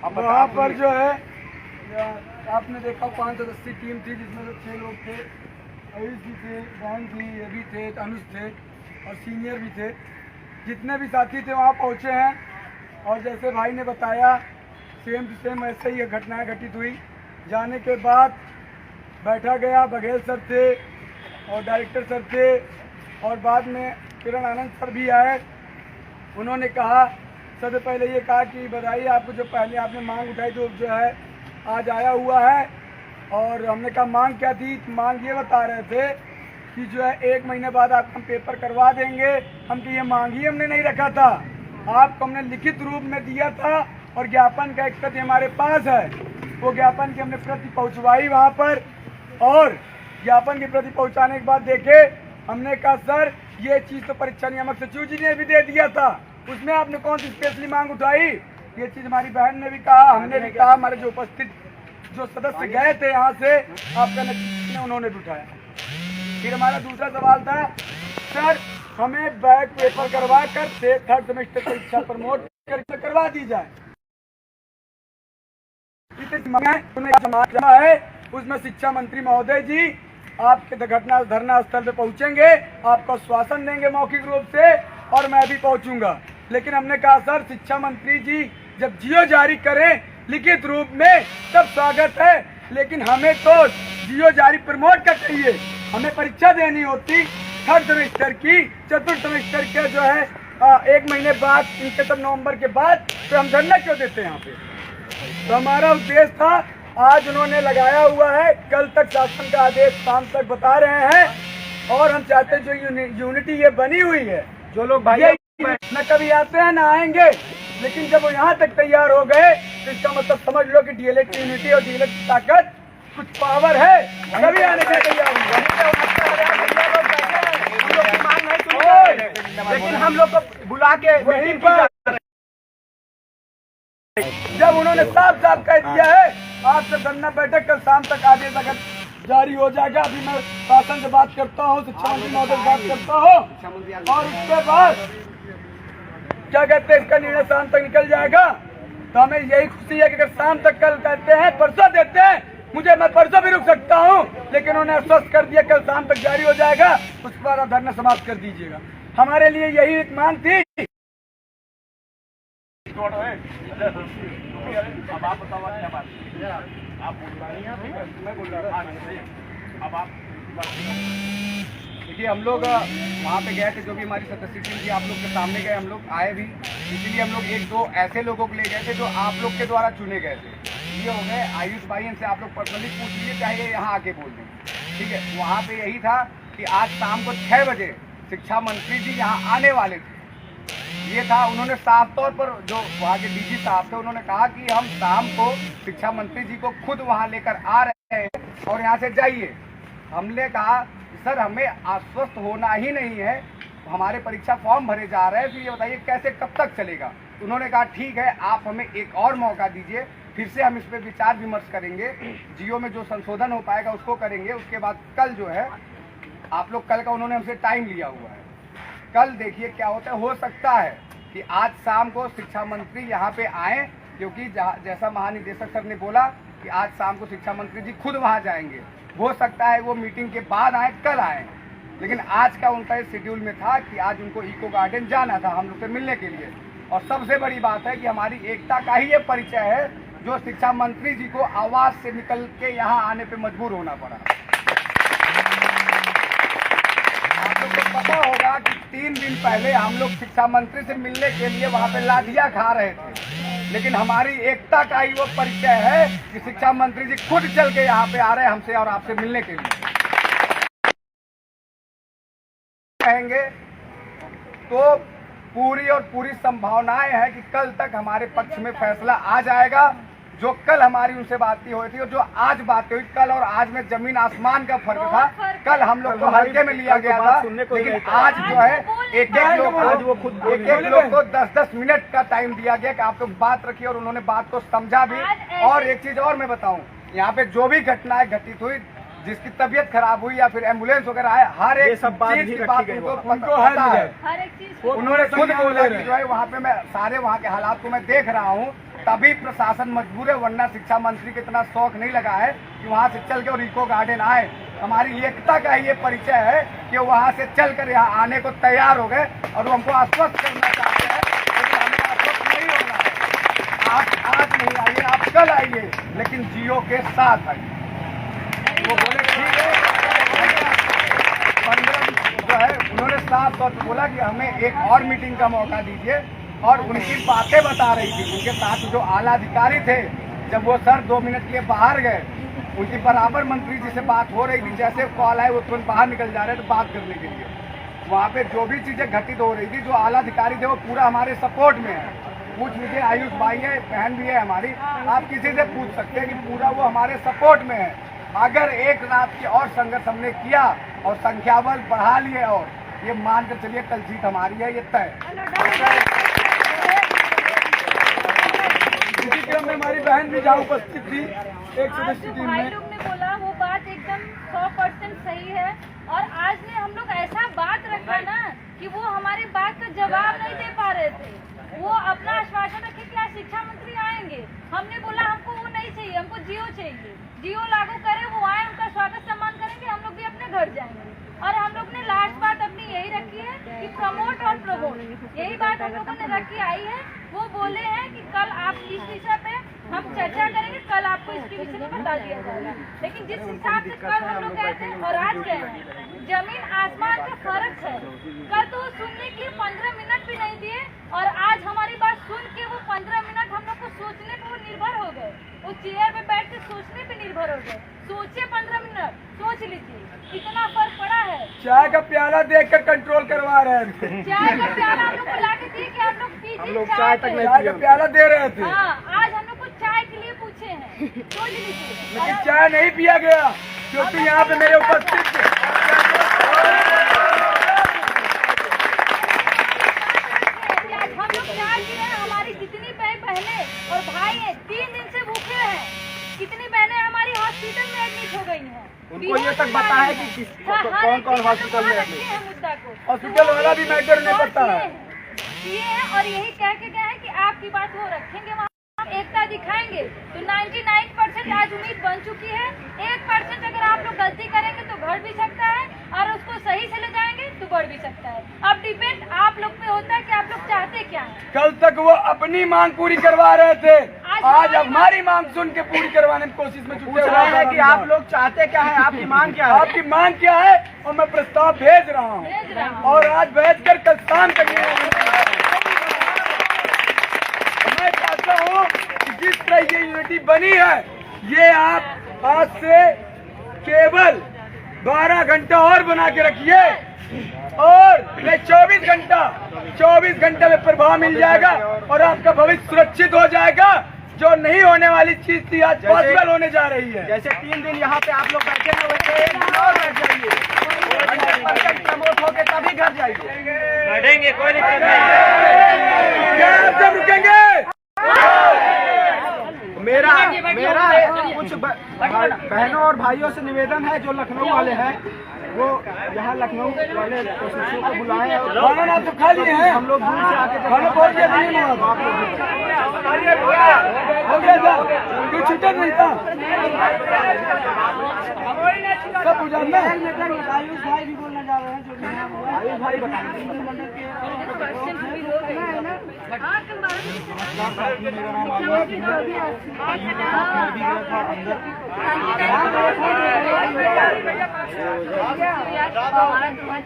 वहाँ पर जो है आपने देखा 5 सदस्यीय टीम थी जिसमें से 6 लोग थे, आयुष भी थे, बहन थी, ये भी थे, अनुज थे और सीनियर भी थे। जितने भी साथी थे वहाँ पहुँचे हैं और जैसे भाई ने बताया सेम टू सेम ऐसे ही घटनाएं घटित हुई। जाने के बाद बैठा गया, बघेल सर थे और डायरेक्टर सर थे और बाद में किरण आनंद सर भी आए। उन्होंने कहा, सबसे पहले ये कहा कि बताइए आपको जो पहले आपने मांग उठाई जो है आज आया हुआ है। और हमने कहा मांग क्या थी? मांग ये बता रहे थे कि जो है 1 महीने बाद आप हम पेपर करवा देंगे। हम तो ये मांग ही हमने नहीं रखा था, आपको हमने लिखित रूप में दिया था और ज्ञापन का एक प्रति हमारे पास है। वो ज्ञापन की हमने प्रति पहुँचवाई वहाँ पर और ज्ञापन की प्रति पहुँचाने के बाद देखे हमने कहा सर ये चीज़ तो परीक्षा नियामक सचिव जी ने भी दे दिया था, उसमें आपने कौन सी स्पेशली मांग उठाई? ये चीज़ हमारी बहन ने भी कहा, हमने भी कहा, हमारे जो उपस्थित जो सदस्य गए थे यहाँ से आपका नेतृत्व उन्होंने भी उठाया। फिर हमारा दूसरा सवाल था सर हमें बैक पेपर करवा कर 3rd सेमेस्टर परीक्षा प्रमोट करवा दी जाए। है उसमें शिक्षा मंत्री महोदय जी आपके धरना स्थल पे पहुंचेंगे, आपको आश्वासन देंगे मौखिक रूप से और मैं भी पहुंचूंगा। लेकिन हमने कहा सर शिक्षा मंत्री जी जब जियो जारी करें लिखित रूप में तब स्वागत है, लेकिन हमें तो जियो जारी प्रमोट कर चाहिए। हमें परीक्षा देनी होती 3rd सेमेस्टर की, 4th सेमेस्टर के जो है 1 महीने बाद, इनके सब नवंबर के बाद, तो हम धरना क्यों देते हैं यहाँ पे? तो हमारा उद्देश्य था, आज उन्होंने लगाया हुआ है, कल तक शासन का आदेश शाम तक बता रहे हैं और हम चाहते हैं जो यूनिटी ये बनी हुई है, जो लोग भाई न कभी आते हैं ना आएंगे, लेकिन जब वो यहाँ तक तैयार हो गए तो इसका मतलब समझ लो कि डीएलएड की यूनिटी और डीएलएड की ताकत कुछ पावर है, तभी आने के तैयार होंगे। लेकिन हम लोग को बुला के वहीं पर जब उन्होंने साफ साफ कह दिया है आपसे धरना बैठक कल शाम तक आदेश अगर जारी हो जाएगा। अभी मैं शासन से बात करता हूँ, शिक्षा मंत्री महोदय से बात करता हूँ और उसके बाद क्या कहते हैं इसका निर्णय शाम तक निकल जाएगा। तो हमें यही खुशी है कि अगर शाम तक कल कहते हैं परसों देते हैं, मैं परसों भी रुक सकता हूँ, लेकिन उन्होंने आश्वस्त कर दिया कल शाम तक जारी हो जाएगा, उसके बाद आप धरना समाप्त कर दीजिएगा। हमारे लिए यही एक मांग थी। अब आप बताओ क्या बात है? आप बोल रही हैं, मैं बोल रहा हूँ। अब आप देखिए, हम लोग वहाँ पे गए थे, जो भी हमारी सदस्य टीम थी आप लोग के सामने गए, हम लोग आए भी, इसीलिए हम लोग 1-2 ऐसे लोगों को ले गए थे जो आप लोग के द्वारा चुने गए थे। ये हो गए आयुष भाई, इनसे आप लोग पर्सनली पूछ लीजिए, चाहे यहाँ आके बोल दें, ठीक है। वहाँ पे यही था कि आज शाम को 6 बजे शिक्षा मंत्री जी यहाँ आने वाले थे, ये था। उन्होंने साफ तौर पर, जो वहाँ के डीजी साहब थे, उन्होंने कहा कि हम शाम को शिक्षा मंत्री जी को खुद वहाँ लेकर आ रहे हैं और यहाँ से जाइए। हमने कहा सर हमें आश्वस्त होना ही नहीं है, हमारे परीक्षा फॉर्म भरे जा रहे हैं, फिर ये बताइए कैसे कब तक चलेगा। उन्होंने कहा ठीक है, आप हमें एक और मौका दीजिए, फिर से हम इस पर विचार विमर्श करेंगे, जियो में जो संशोधन हो पाएगा उसको करेंगे। उसके बाद कल जो है आप लोग, कल का उन्होंने हमसे टाइम लिया हुआ है, कल देखिए क्या होता है। हो सकता है कि आज शाम को शिक्षा मंत्री यहाँ पे आए, क्योंकि जैसा महानिदेशक सर ने बोला कि आज शाम को शिक्षा मंत्री जी खुद वहाँ जाएंगे। हो सकता है वो मीटिंग के बाद आए, कल आए, लेकिन आज का उनका इस शेड्यूल में था कि आज उनको इको गार्डन जाना था हम लोग से मिलने के लिए। और सबसे बड़ी बात है कि हमारी एकता का ही ये परिचय है जो शिक्षा मंत्री जी को आवाज से निकल के यहाँ आने पे मजबूर होना पड़ा। आप लोग को पता होगा कि 3 दिन पहले हम लोग शिक्षा मंत्री से मिलने के लिए वहाँ पे लाठियाँ खा रहे थे, लेकिन हमारी एकता का ही वो परिचय है कि शिक्षा मंत्री जी खुद चल के यहाँ पे आ रहे हैं हमसे और आपसे मिलने के लिए। कहेंगे तो पूरी संभावनाएं है कि कल तक हमारे पक्ष में फैसला आ जाएगा। जो कल हमारी उनसे बात हुई थी और जो आज बात हुई, कल और आज में जमीन आसमान का फर्क था। कल हम लोग को हल्के में लिया गया था, लेकिन आज जो है एक लोग को 10-10 मिनट का टाइम दिया गया कि आप लोग बात रखिए, और उन्होंने बात को समझा भी। और एक चीज और मैं बताऊं, यहाँ पे जो भी घटनाएं घटित हुई, जिसकी तबीयत खराब हुई या फिर एम्बुलेंस वगैरह आए, हर एक चीज की बात उनको है। उन्होंने खुद बोला कि जो है वहाँ पे मैं सारे वहाँ के हालात को मैं देख रहा हूँ तभी प्रशासन मजबूर है, वरना शिक्षा मंत्री को इतना शौक नहीं लगा है कि वहाँ से चल के और इको गार्डन आए। हमारी एकता का ये परिचय है कि वहाँ से चल कर यहाँ आने को तैयार हो गए और वो हमको आश्वस्त करना चाहते हैं, लेकिन हमें आश्वस्त नहीं होना है। आप आज नहीं आइए, आप कल आइए, लेकिन जियो के साथ आइए। वो बोले ठीक है, 15 जो है उन्होंने साफ तौर पर बोला कि हमें एक और मीटिंग का मौका दीजिए, और उनकी बातें बता रही थी। उनके साथ जो आला अधिकारी थे, जब वो सर 2 मिनट के लिए बाहर गए, उनकी बराबर मंत्री जी से बात हो रही थी, जैसे कॉल आए वो तुरंत बाहर निकल जा रहे थे बात करने के लिए। वहाँ पे जो भी चीजें घटित हो रही थी, जो आला अधिकारी थे वो पूरा हमारे सपोर्ट में है। पूछ लीजिए, आयुष भाई है, बहन भी है हमारी, आप किसी से पूछ सकते हैं कि पूरा वो हमारे सपोर्ट में है। अगर एक रात की और संघर्ष हमने किया और संख्या बल बढ़ा लिए, और ये मान कर चलिए कल जीत हमारी है, ये तय। इसी क्रम में हमारी बहन भी जहाँ उपस्थित थी एक सदस्य टीम भाई में। लोग ने बोला वो बात एकदम 100% सही है, और आज ने हम लोग ऐसा बात रखा ना कि वो हमारी बात का जवाब नहीं दे पा रहे थे। वो अपना आश्वासन रखे कि आज शिक्षा मंत्री आएंगे, हमने बोला हमको वो नहीं चाहिए, हमको जियो चाहिए, जियो लागू करे, वो आए, उनका स्वागत सम्मान करेंगे, हम लोग भी अपने घर जाएंगे। और हम लोग ने लास्ट बात अपनी यही रखी है कि प्रमोट और प्रमोट, यही बात हम लोगों ने रखी आई है। वो बोले हैं कि कल आप इस विषय पे हम चर्चा करेंगे, कल आपको इसके विषय में बता दिया जाएगा। लेकिन जिस हिसाब से कल हम लोग गए थे और आज गए हैं, जमीन आसमान का फर्क है। कल तो सुनने के लिए 15 मिनट भी नहीं दिए, और आज हमारी बात सुन के वो 15 मिनट हम लोग को सोचने पे वो निर्भर हो गए, वो चेयर पे बैठ के सोचने पे निर्भर हो गए। सोचिए 15 मिनट, सोच लीजिए कितना फर्क पड़ा है। चाय का प्याला देखकर कंट्रोल करवा रहे हैं। चाय का प्याला हम लोग को ला के दिए कि आप लोग पीजिए, चाय का प्याला दे रहे थे, हाँ, आज हम लोग को चाय के लिए पूछे हैं, सोच लीजिए। लेकिन चाय नहीं पिया गया क्योंकि यहाँ पे मेरे उपस्थित थे। हम लोग चाय पी रहे हैं, हमारी जितनी बहनें और भाई हैं 3 दिन से भूखे हैं, कितनी बहनें हमारी हॉस्पिटल में एडमिट हो गई हैं। उनको ये तक पता है कि कौन हॉस्पिटल में एडमिट है। मुद्दा को हॉस्पिटल वाला भी मैटर नहीं पता है। ये है, और यही कह के गए हैं कि आपकी बात वो रखेंगे, वहाँ एकता दिखाएंगे। तो 99% आज उम्मीद बन चुकी है। 1% अगर आप लोग गलती करेंगे तो बढ़ भी सकता है, और उसको सही से ले जाएंगे तो बढ़ भी सकता है। अब डिपेंड आप लोग पे होता है कि आप लोग चाहते क्या हैं। कल तक वो अपनी मांग पूरी करवा रहे थे, आज हमारी मांग सुन के पूरी करवाने की कोशिश में जुटे हुए हैं कि आप लोग चाहते क्या है, आपकी मांग क्या है, आपकी मांग क्या है, और मैं प्रस्ताव भेज रहा हूँ, और आज भेज कर कल शाम तक मैं चाहता हूँ कि जिस तरह ये यूनिटी बनी है, ये आप आज से केवल 12 घंटा और बना के रखिए, और 24 घंटे में प्रभाव मिल जाएगा, और आपका भविष्य सुरक्षित हो जाएगा। जो नहीं होने वाली चीज थी आज पॉसिबल होने जा रही है। जैसे 3 दिन यहाँ पे आप लोग बैठे हुए थे, 1 दिन और बैठ जाइए, 100% प्रमोट होके तभी घर जाइए। बैठेंगे, कोई दिक्कत नहीं। क्या आप सब रुकेंगे? मेरा कुछ बहनों और भाइयों से निवेदन है, जो लखनऊ वाले हैं वो यहाँ लखनऊ वाले कोशिशों को बुलाएं, और खाना ना तो खा लिए हैं, हम लोग दूर से आके खाना पहुँच गया नहीं हुआ, हो गया था, कोई छूटा नहीं था, सब उजाड़ना। आयुष भाई भी बोलना चाह रहे हैं, जो आयुष भाई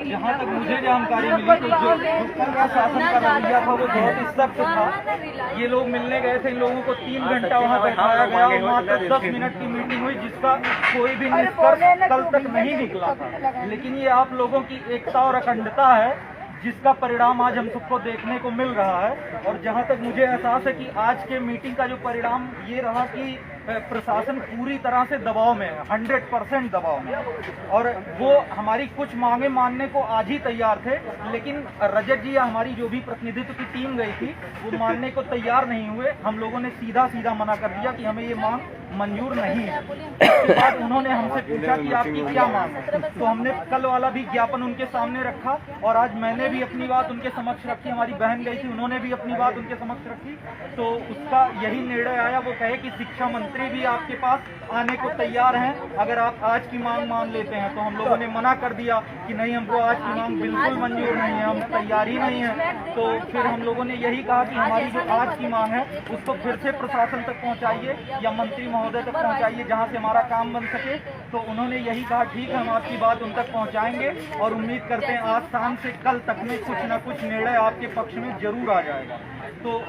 जहाँ तक मुझे जानकारी मिली तो जो शासन का रवैया था वो बहुत ही सख्त था। ये लोग मिलने गए थे, इन लोगों को 3 घंटा वहाँ बैठाया गया, वहाँ तक 10 मिनट की मीटिंग हुई, जिसका कोई भी निष्कर्ष कल तक नहीं निकला था। लेकिन ये आप लोगों की एकता और अखंडता है, जिसका परिणाम आज हम सबको देखने को मिल रहा है। और जहाँ तक मुझे एहसास है कि आज के मीटिंग का जो परिणाम ये रहा कि प्रशासन पूरी तरह से दबाव में है, 100% दबाव में। और वो हमारी कुछ मांगे मानने को आज ही तैयार थे, लेकिन रजत जी या हमारी जो भी प्रतिनिधित्व की टीम गई थी वो मानने को तैयार नहीं हुए। हम लोगों ने सीधा सीधा मना कर दिया कि हमें ये मांग मंजूर नहीं है। उसके बाद उन्होंने हमसे पूछा कि आपकी क्या मांग है, तो हमने कल वाला भी ज्ञापन उनके सामने रखा और आज मैंने भी अपनी बात उनके समक्ष रखी, हमारी बहन गई थी उन्होंने भी अपनी बात उनके समक्ष रखी। तो उसका यही निर्णय आया, वो कहे कि शिक्षा मंत्री भी आपके पास आने को तैयार हैं अगर आप आज की मांग मान लेते हैं। तो हम लोगों ने मना कर दिया कि नहीं, हमको आज की मांग बिल्कुल मंजूर नहीं है, हम तैयार ही नहीं है। तो फिर हम लोगों ने यही कहा कि हमारी जो आज की मांग है उसको फिर से प्रशासन तक पहुंचाइए या मंत्री महोदय तक पहुंचाइए जहां से हमारा काम बन सके। तो उन्होंने यही कहा ठीक है, हम आपकी बात उन तक पहुंचाएंगे और उम्मीद करते हैं आज शाम से कल तक में कुछ ना कुछ निर्णय आपके पक्ष में जरूर आ जाएगा। तो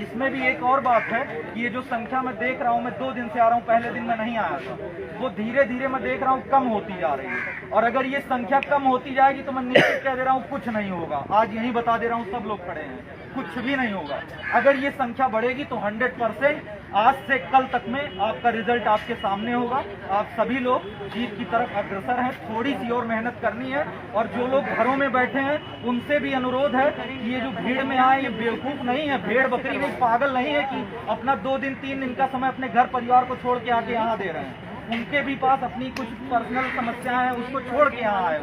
इसमें भी एक और बात है कि ये जो संख्या मैं देख रहा हूँ, मैं 2 दिन से आ रहा हूँ, पहले दिन में नहीं आया था, वो धीरे धीरे मैं देख रहा हूँ कम होती जा रही है। और अगर ये संख्या कम होती जाएगी तो मैं निश्चित कह दे रहा हूँ कुछ नहीं होगा। आज यही बता दे रहा हूँ, सब लोग खड़े हैं, कुछ भी नहीं होगा। अगर ये संख्या बढ़ेगी तो 100% आज से कल तक में आपका रिजल्ट आपके सामने होगा। आप सभी लोग जीत की तरफ अग्रसर हैं, थोड़ी सी और मेहनत करनी है। और जो लोग घरों में बैठे हैं उनसे भी अनुरोध है कि ये जो भीड़ में आए ये बेवकूफ नहीं है, भेड़ बकरी नहीं, पागल नहीं है कि अपना 2 दिन 3 दिन का समय अपने घर परिवार को छोड़ के आके यहाँ दे रहे हैं। उनके भी पास अपनी कुछ पर्सनल समस्याएं हैं, उसको छोड़ के यहाँ आए।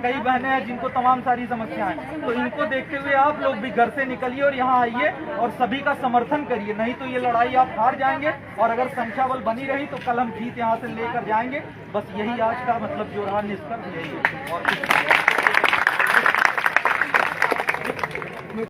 कई बहनें हैं जिनको तमाम सारी समस्याएं हैं। तो इनको देखते हुए आप लोग भी घर से निकलिए और यहाँ आइए और सभी का समर्थन करिए, नहीं तो ये लड़ाई आप हार जाएंगे। और अगर संख्या बल बनी रही तो कल हम जीत यहाँ से लेकर जाएंगे। बस यही आज का मतलब जो रहा निष्कर्ष यही है। और